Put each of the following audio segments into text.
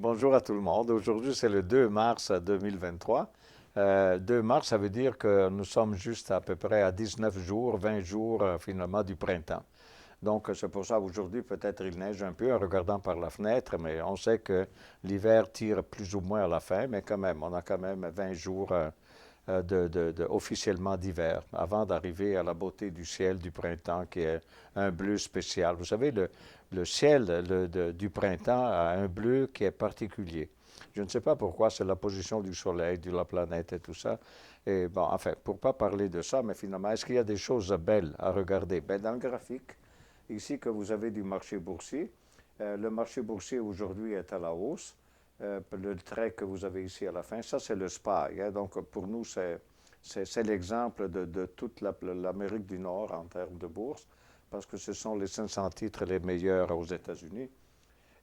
Bonjour à tout le monde. Aujourd'hui, c'est le 2 mars 2023. 2 mars, ça veut dire que nous sommes juste à peu près à 19 jours, 20 jours finalement du printemps. Donc, c'est pour ça aujourd'hui, peut-être il neige un peu en regardant par la fenêtre, mais on sait que l'hiver tire plus ou moins à la fin, mais quand même, on a quand même 20 jours officiellement d'hiver, avant d'arriver à la beauté du ciel du printemps qui est un bleu spécial. Vous savez, le ciel du printemps a un bleu qui est particulier. Je ne sais pas pourquoi, c'est la position du soleil, de la planète et tout ça. Et bon, enfin, pour ne pas parler de ça, mais finalement, est-ce qu'il y a des choses belles à regarder? Ben, dans le graphique, ici que vous avez du marché boursier, le marché boursier aujourd'hui est à la hausse. Le trait que vous avez ici à la fin, ça c'est le SPY, hein. Donc pour nous, c'est l'exemple de toute l'Amérique du Nord en termes de bourse, parce que ce sont les 500 titres les meilleurs aux États-Unis.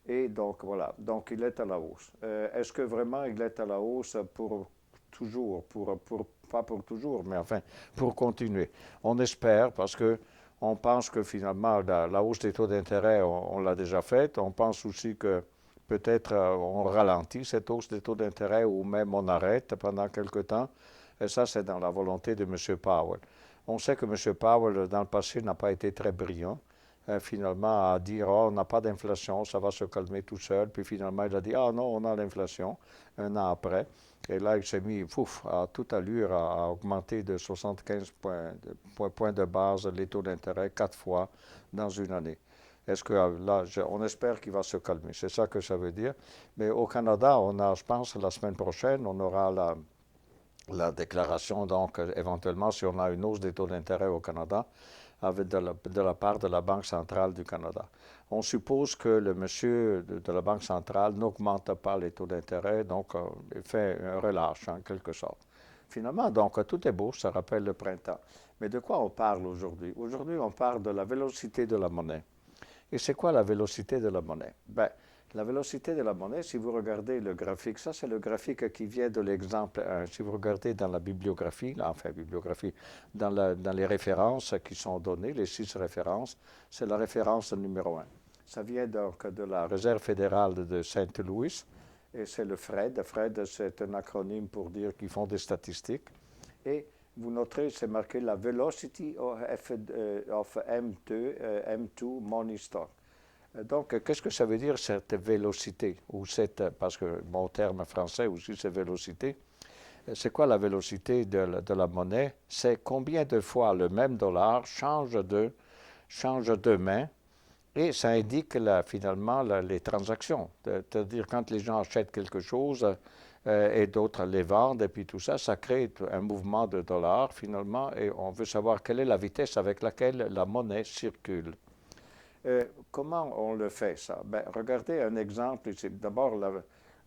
Et donc voilà, donc il est à la hausse. Est-ce que vraiment il est à la hausse pour toujours, pas pour toujours, mais enfin pour continuer? On espère parce que on pense que finalement la hausse des taux d'intérêt, on l'a déjà faite. On pense aussi que peut-être on ralentit cette hausse des taux d'intérêt ou même on arrête pendant quelque temps. Et ça, c'est dans la volonté de M. Powell. On sait que M. Powell, dans le passé, n'a pas été très brillant. Finalement, à dire, oh, on n'a pas d'inflation, ça va se calmer tout seul. Puis finalement, il a dit, ah non, on a l'inflation, un an après. Et là, il s'est mis, pouf, à toute allure à augmenter de 75 points de base les taux d'intérêt 4 fois dans une année. Est-ce que là, on espère qu'il va se calmer. C'est ça que ça veut dire. Mais au Canada, on a, je pense, la semaine prochaine, on aura la déclaration, donc éventuellement, si on a une hausse des taux d'intérêt au Canada, avec de la part de la Banque centrale du Canada. On suppose que le monsieur de la Banque centrale n'augmente pas les taux d'intérêt, donc il fait un relâche en quelque sorte. Finalement, donc, tout est beau, ça rappelle le printemps. Mais de quoi on parle aujourd'hui? Aujourd'hui, on parle de la vélocité de la monnaie. Et c'est quoi la vélocité de la monnaie? Ben, la vélocité de la monnaie, si vous regardez le graphique, ça c'est le graphique qui vient de l'exemple 1. Si vous regardez dans la bibliographie, enfin bibliographie, dans les références qui sont données, les 6 références, c'est la référence numéro 1. Ça vient donc de la Réserve fédérale de Saint-Louis et c'est le FRED. FRED, c'est un acronyme pour dire qu'ils font des statistiques. Et vous noterez, c'est marqué la velocity of M2 money stock. Donc, qu'est-ce que ça veut dire cette vélocité ou cette, parce que mon terme français aussi c'est vélocité. C'est quoi la vélocité de la monnaie? C'est combien de fois le même dollar change de main et ça indique finalement les transactions. C'est-à-dire quand les gens achètent quelque chose et d'autres les vendent et puis tout ça, ça crée un mouvement de dollars finalement et on veut savoir quelle est la vitesse avec laquelle la monnaie circule. Comment on le fait ça? Ben, regardez un exemple ici. D'abord,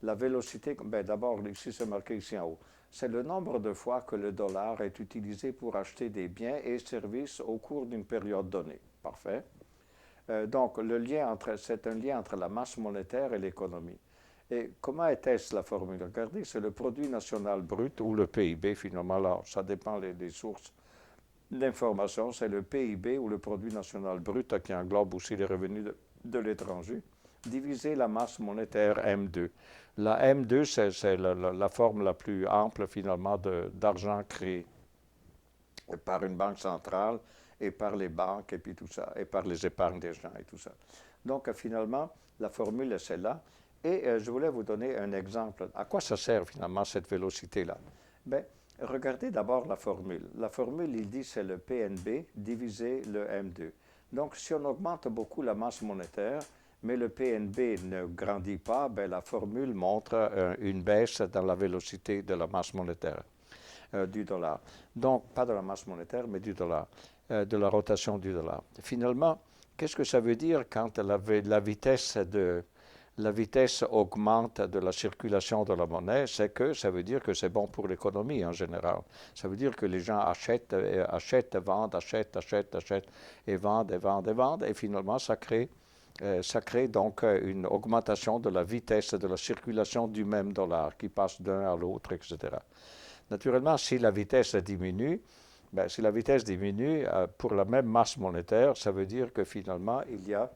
la vélocité, ben, d'abord ici c'est marqué ici en haut. C'est le nombre de fois que le dollar est utilisé pour acheter des biens et services au cours d'une période donnée. Parfait. Donc, c'est un lien entre la masse monétaire et l'économie. Et comment était-ce la formule? Regardez, c'est le produit national brut ou le PIB finalement. Là, ça dépend des sources d'information. C'est le PIB ou le produit national brut qui englobe aussi les revenus de l'étranger, divisé la masse monétaire M2. La M2, c'est la forme la plus ample finalement d'argent créé par une banque centrale et par les banques et puis tout ça, et par les épargnes des gens et tout ça. Donc finalement, la formule est celle-là. Et je voulais vous donner un exemple. À quoi ça sert finalement cette vélocité-là? Bien, regardez d'abord la formule. La formule, il dit c'est le PNB divisé le M2. Donc si on augmente beaucoup la masse monétaire, mais le PNB ne grandit pas, ben, la formule montre une baisse dans la vélocité de la masse monétaire du dollar. Donc, pas de la masse monétaire, mais du dollar, de la rotation du dollar. Finalement, qu'est-ce que ça veut dire quand la vitesse augmente de la circulation de la monnaie? C'est que ça veut dire que c'est bon pour l'économie en général. Ça veut dire que les gens achètent, vendent, achètent, et vendent, et vendent, et vendent, et finalement, ça crée donc une augmentation de la vitesse de la circulation du même dollar qui passe d'un à l'autre, etc. Naturellement, si la vitesse diminue, ben, si la vitesse diminue pour la même masse monétaire, ça veut dire que finalement, il y a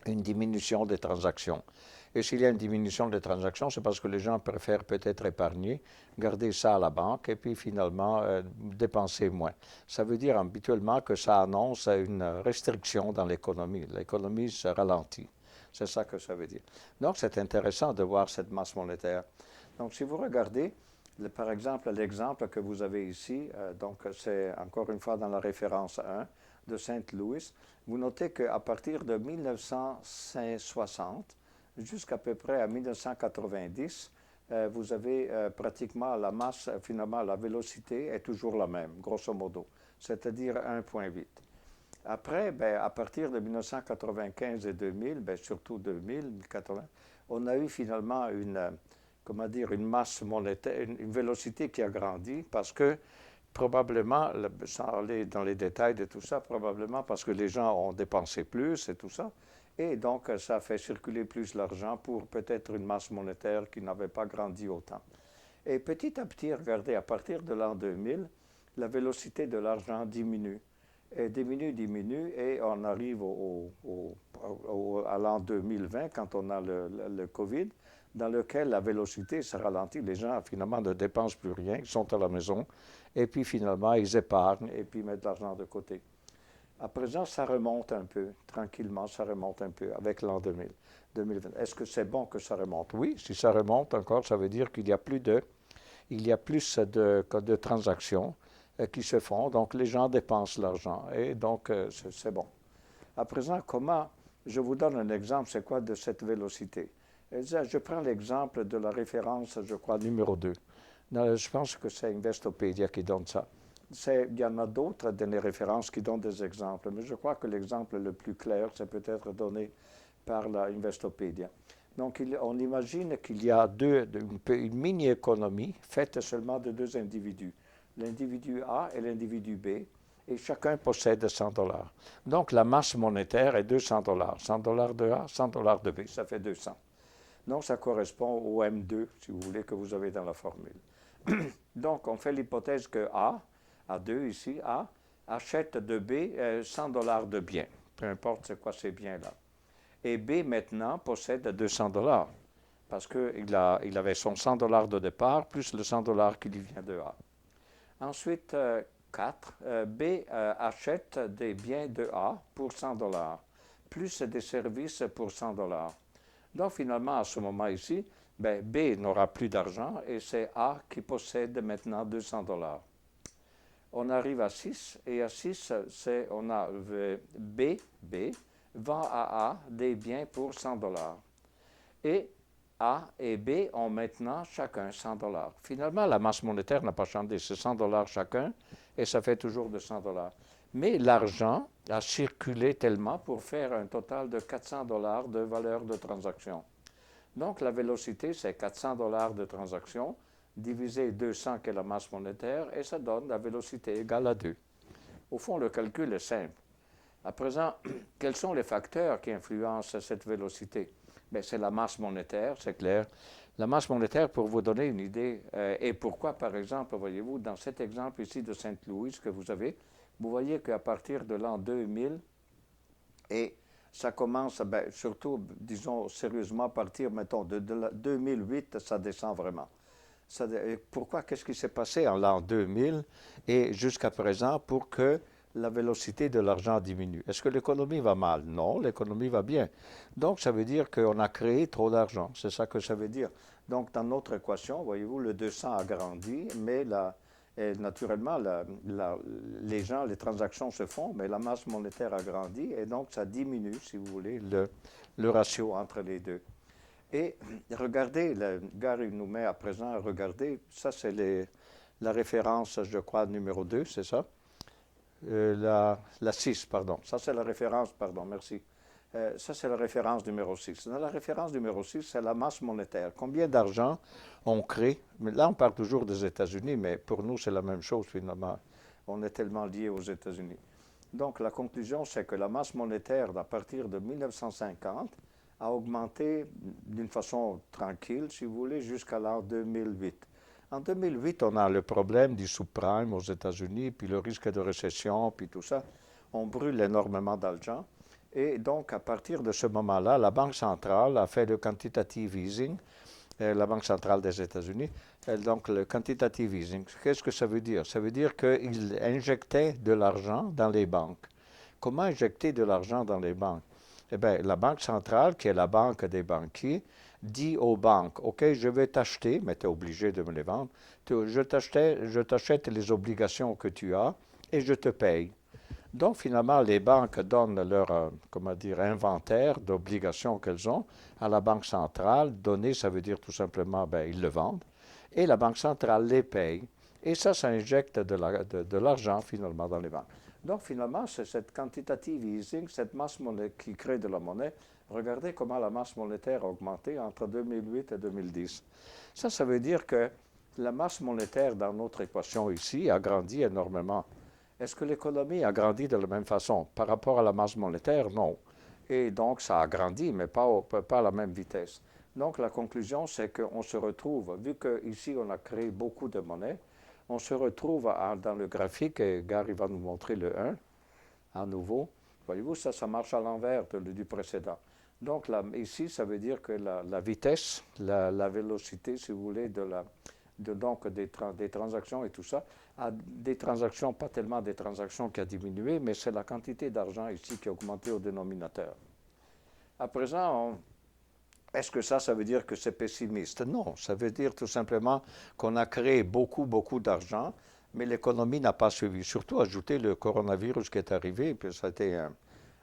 une diminution des transactions. Et s'il y a une diminution des transactions, c'est parce que les gens préfèrent peut-être épargner, garder ça à la banque et puis finalement dépenser moins. Ça veut dire habituellement que ça annonce une restriction dans l'économie. L'économie se ralentit. C'est ça que ça veut dire. Donc, c'est intéressant de voir cette masse monétaire. Donc, si vous regardez, par exemple, l'exemple que vous avez ici, donc c'est encore une fois dans la référence 1 de Saint-Louis, vous notez qu'à partir de 1960 jusqu'à peu près à 1990, vous avez pratiquement la masse, finalement la vélocité est toujours la même, grosso modo, c'est-à-dire 1,8. Après, à partir de 1995 et 2000, surtout 2000, 80, on a eu finalement comment dire, une masse monétaire, une vélocité qui a grandi parce que probablement, sans aller dans les détails de tout ça, probablement parce que les gens ont dépensé plus et tout ça. Et donc, ça fait circuler plus l'argent pour peut-être une masse monétaire qui n'avait pas grandi autant. Et petit à petit, regardez, à partir de l'an 2000, la vélocité de l'argent diminue. Et diminue, et on arrive à l'an 2020, quand on a le COVID, dans lequel la vélocité se ralentit. Les gens, finalement, ne dépensent plus rien, ils sont à la maison, et puis finalement, ils épargnent, et puis mettent l'argent de côté. À présent, ça remonte un peu, tranquillement, ça remonte un peu avec l'an 2000, 2020. Est-ce que c'est bon que ça remonte? Oui, si ça remonte encore, ça veut dire qu'il y a plus de transactions qui se font, donc les gens dépensent l'argent, et donc c'est bon. À présent, je vous donne un exemple, c'est quoi de cette vélocité? Je prends l'exemple de la référence, je crois, numéro 2. Je pense que c'est Investopedia qui donne ça. Il y en a d'autres des références qui donnent des exemples, mais je crois que l'exemple le plus clair, c'est peut-être donné par la Investopedia. Donc, on imagine qu'il y a une mini-économie faite seulement de deux individus, l'individu A et l'individu B, et chacun possède 100 dollars. Donc, la masse monétaire est 200 dollars. 100 dollars de A, 100 dollars de B, ça fait 200. Donc, ça correspond au M2, si vous voulez, que vous avez dans la formule. Donc, on fait l'hypothèse que A2 ici, A, achète de B 100 dollars de biens, peu importe c'est quoi ces biens-là. Et B, maintenant, possède 200 dollars, parce qu'il avait son 100 dollars de départ, plus le 100 dollars qui lui vient de A. Ensuite, 4, B achète des biens de A pour 100 dollars, plus des services pour 100 dollars. Donc, finalement, à ce moment ici, B n'aura plus d'argent et c'est A qui possède maintenant 200 dollars. On arrive à 6 et à 6, on a B vend à A des biens pour 100 dollars. Et A et B ont maintenant chacun 100 dollars. Finalement, la masse monétaire n'a pas changé, c'est 100 dollars chacun et ça fait toujours de 100 dollars. Mais l'argent a circulé tellement pour faire un total de 400 dollars de valeur de transaction. Donc, la vélocité, c'est 400 dollars de transaction divisé 200 qui est la masse monétaire et ça donne la vélocité égale à 2. Au fond, le calcul est simple. À présent, quels sont les facteurs qui influencent cette vélocité? C'est la masse monétaire, c'est clair. La masse monétaire, pour vous donner une idée, et pourquoi, par exemple, voyez-vous, dans cet exemple ici de Saint-Louis que vous avez, vous voyez qu'à partir de l'an 2000, et ça commence, surtout, disons, sérieusement, à partir, mettons, de 2008, ça descend vraiment. Pourquoi? Qu'est-ce qui s'est passé en l'an 2000 et jusqu'à présent pour que la vélocité de l'argent diminue? Est-ce que l'économie va mal? Non, l'économie va bien. Donc, ça veut dire qu'on a créé trop d'argent. C'est ça que ça veut dire. Donc, dans notre équation, voyez-vous, le 200 a grandi, mais naturellement, les transactions se font, mais la masse monétaire a grandi et donc ça diminue, si vous voulez, le ratio entre les deux. Et regardez, Gary nous met à présent à regarder, ça c'est la référence, je crois, numéro 2, c'est ça? La 6, pardon. Ça c'est la référence, pardon, merci. Ça c'est la référence numéro 6. Dans la référence numéro 6, c'est la masse monétaire. Combien d'argent on crée? Mais là, on parle toujours des États-Unis, mais pour nous, c'est la même chose finalement. On est tellement liés aux États-Unis. Donc la conclusion, c'est que la masse monétaire, à partir de 1950, a augmenté d'une façon tranquille, si vous voulez, jusqu'à l'an 2008. En 2008, on a le problème du subprime aux États-Unis, puis le risque de récession, puis tout ça. On brûle énormément d'argent. Et donc, à partir de ce moment-là, la Banque centrale a fait le quantitative easing, la Banque centrale des États-Unis. Donc, le quantitative easing, qu'est-ce que ça veut dire? Ça veut dire qu'il injectait de l'argent dans les banques. Comment injecter de l'argent dans les banques? Eh bien, la Banque centrale, qui est la banque des banquiers, dit aux banques, OK, je vais t'acheter, mais tu es obligé de me les vendre, je t'achète les obligations que tu as et je te paye. Donc, finalement, les banques donnent leur, comment dire, inventaire d'obligations qu'elles ont à la Banque centrale. Donner, ça veut dire tout simplement, ben, ils le vendent. Et la Banque centrale les paye. Et ça injecte de l'argent, finalement, dans les banques. Donc, finalement, c'est cette quantitative easing, cette masse monétaire qui crée de la monnaie. Regardez comment la masse monétaire a augmenté entre 2008 et 2010. Ça veut dire que la masse monétaire dans notre équation ici a grandi énormément. Est-ce que l'économie a grandi de la même façon? Par rapport à la masse monétaire, non. Et donc, ça a grandi, mais pas à la même vitesse. Donc, la conclusion, c'est qu'on se retrouve, vu qu'ici, on a créé beaucoup de monnaie, on se retrouve dans le graphique, et Gary va nous montrer le 1 à nouveau. Voyez-vous, ça marche à l'envers du précédent. Donc, là, ici, ça veut dire que la vitesse, la vélocité, si vous voulez, donc des transactions et tout ça, des transactions, pas tellement des transactions qui a diminué, mais c'est la quantité d'argent ici qui a augmenté au dénominateur. À présent, est-ce que ça veut dire que c'est pessimiste? Non, ça veut dire tout simplement qu'on a créé beaucoup, beaucoup d'argent, mais l'économie n'a pas suivi. Surtout ajouter le coronavirus qui est arrivé, puis ça a été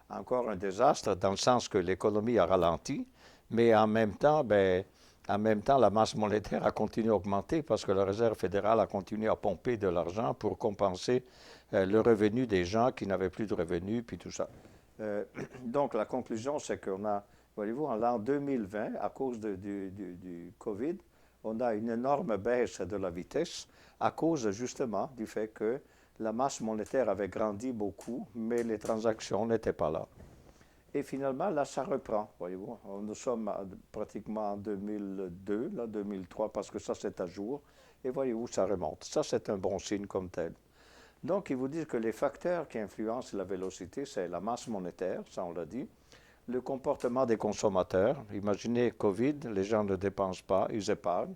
encore un désastre dans le sens que l'économie a ralenti, mais en même temps, la masse monétaire a continué à augmenter parce que la Réserve fédérale a continué à pomper de l'argent pour compenser le revenu des gens qui n'avaient plus de revenus, puis tout ça. Donc, la conclusion, c'est qu'on a, voyez-vous, en l'an 2020, à cause du COVID, on a une énorme baisse de la vitesse à cause justement du fait que la masse monétaire avait grandi beaucoup, mais les transactions n'étaient pas là. Et finalement, là, ça reprend, voyez-vous. Nous sommes pratiquement en 2002, là, 2003, parce que ça, c'est à jour. Et voyez-vous, ça remonte. Ça, c'est un bon signe comme tel. Donc, ils vous disent que les facteurs qui influencent la vélocité, c'est la masse monétaire, ça on l'a dit, le comportement des consommateurs. Imaginez Covid, les gens ne dépensent pas, ils épargnent,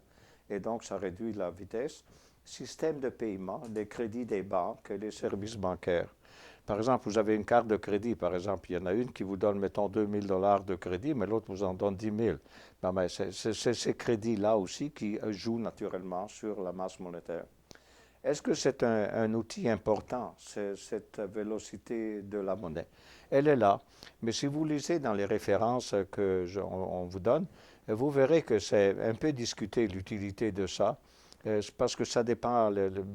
et donc ça réduit la vitesse. Système de paiement, les crédits des banques et les services bancaires. Par exemple, vous avez une carte de crédit, par exemple, il y en a une qui vous donne, mettons, 2000 dollars de crédit, mais l'autre vous en donne 10 000. Ben, c'est ces crédits-là aussi qui jouent naturellement sur la masse monétaire. Est-ce que c'est un outil important, cette vélocité de la monnaie? Elle est là, mais si vous lisez dans les références on vous donne, vous verrez que c'est un peu discuté l'utilité de ça, parce que ça dépend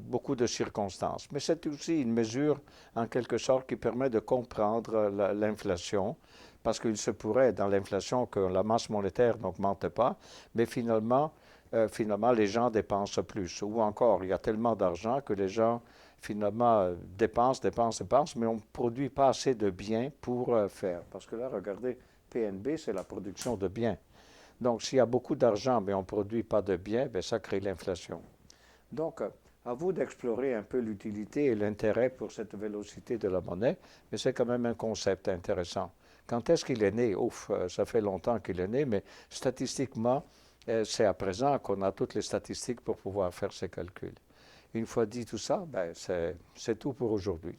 beaucoup de circonstances. Mais c'est aussi une mesure, en quelque sorte, qui permet de comprendre l'inflation, parce qu'il se pourrait, dans l'inflation, que la masse monétaire n'augmente pas, mais finalement, les gens dépensent plus. Ou encore, il y a tellement d'argent que les gens, finalement, dépensent, mais on ne produit pas assez de biens pour faire. Parce que là, regardez, PNB, c'est la production de biens. Donc, s'il y a beaucoup d'argent, mais on ne produit pas de biens, bien, ça crée l'inflation. Donc, à vous d'explorer un peu l'utilité et l'intérêt pour cette vélocité de la monnaie, mais c'est quand même un concept intéressant. Quand est-ce qu'il est né? Ouf, ça fait longtemps qu'il est né, mais statistiquement, c'est à présent qu'on a toutes les statistiques pour pouvoir faire ces calculs. Une fois dit tout ça, ben c'est tout pour aujourd'hui.